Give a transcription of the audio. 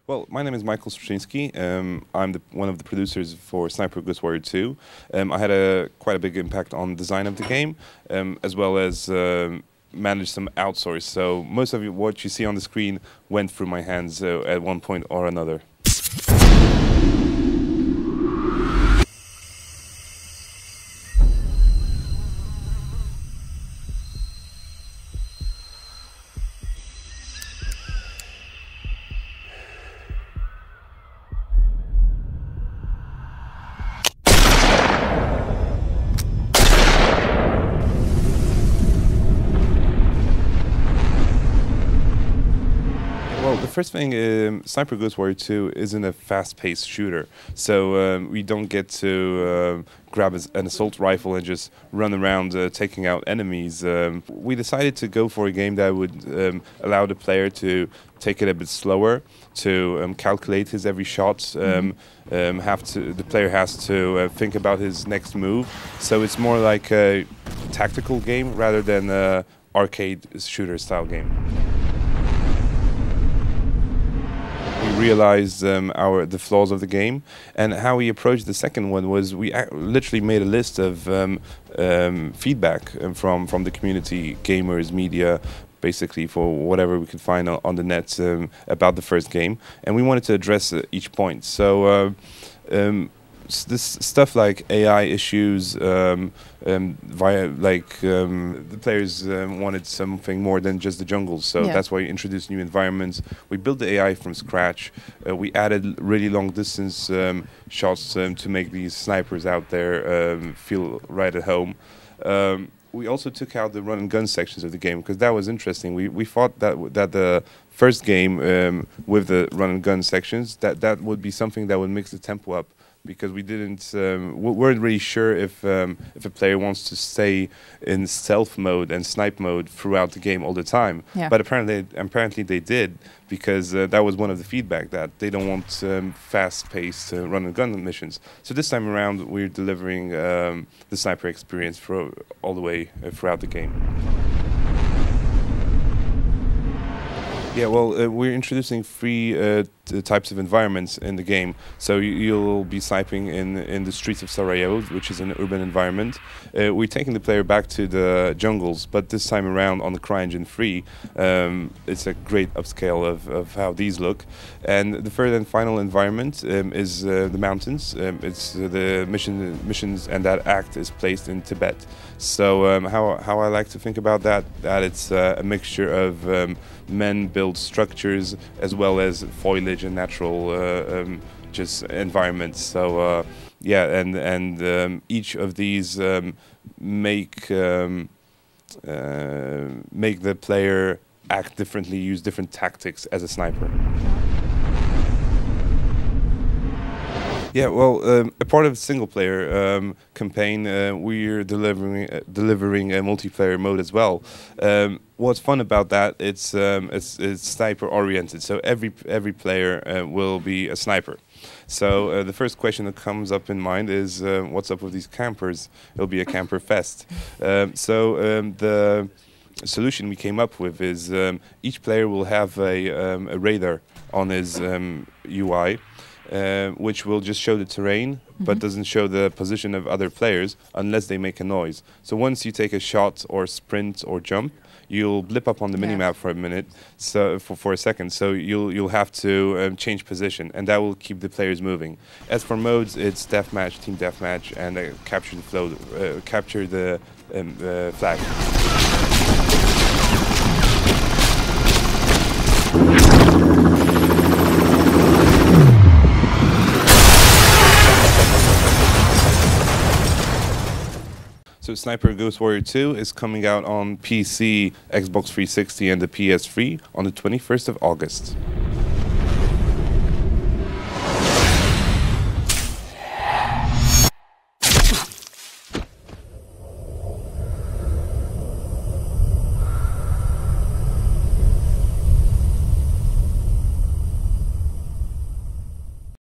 Well, my name is Michael Sroczyński. I'm one of the producers for Sniper Ghost Warrior 2. I had quite a big impact on the design of the game, as well as managed some outsource. So most of what you see on the screen went through my hands at one point or another. Well, the first thing, Sniper Ghost Warrior 2 isn't a fast-paced shooter, so we don't get to grab an assault rifle and just run around taking out enemies. We decided to go for a game that would allow the player to take it a bit slower, to calculate his every shot. The player has to think about his next move, so it's more like a tactical game rather than an arcade shooter-style game. We realized the flaws of the game, and how we approached the second one was we literally made a list of feedback from the community, gamers, media, basically for whatever we could find on the net about the first game, and we wanted to address each point. So this stuff like AI issues, the players wanted something more than just the jungles, so that's why we introduced new environments. We built the AI from scratch. We added really long distance shots to make these snipers out there feel right at home. We also took out the run and gun sections of the game because that was interesting. We thought that the first game with the run and gun sections that would be something that would mix the tempo up, because we weren't really sure if a player wants to stay in stealth mode and snipe mode throughout the game all the time. Yeah. But apparently they did, because that was one of the feedback, that they don't want fast-paced run and gun missions. So this time around we're delivering the sniper experience all the way throughout the game. Yeah, well, we're introducing three types of environments in the game. So you'll be sniping in the streets of Sarajevo, which is an urban environment. We're taking the player back to the jungles, but this time around on the CryEngine 3, it's a great upscale of how these look. And the third and final environment is the mountains. It's the missions, and that act is placed in Tibet. So how I like to think about that it's a mixture of men-built structures as well as foliage and natural just environments. So yeah, and each of these make the player act differently, use different tactics as a sniper. Yeah, well, a part of the single-player campaign, we're delivering a multiplayer mode as well. What's fun about that? It's sniper-oriented, so every player will be a sniper. So the first question that comes up in mind is, what's up with these campers? It'll be a camper fest. The solution we came up with is each player will have a radar on his UI. Which will just show the terrain, but doesn't show the position of other players unless they make a noise. So once you take a shot or sprint or jump, you'll blip up on the minimap for a minute, so for a second. So you'll have to change position, and that will keep the players moving. As for modes, it's deathmatch, team deathmatch, and capture the flow, capture the flag. So Sniper Ghost Warrior 2 is coming out on PC, Xbox 360 and the PS3 on the 21st of August.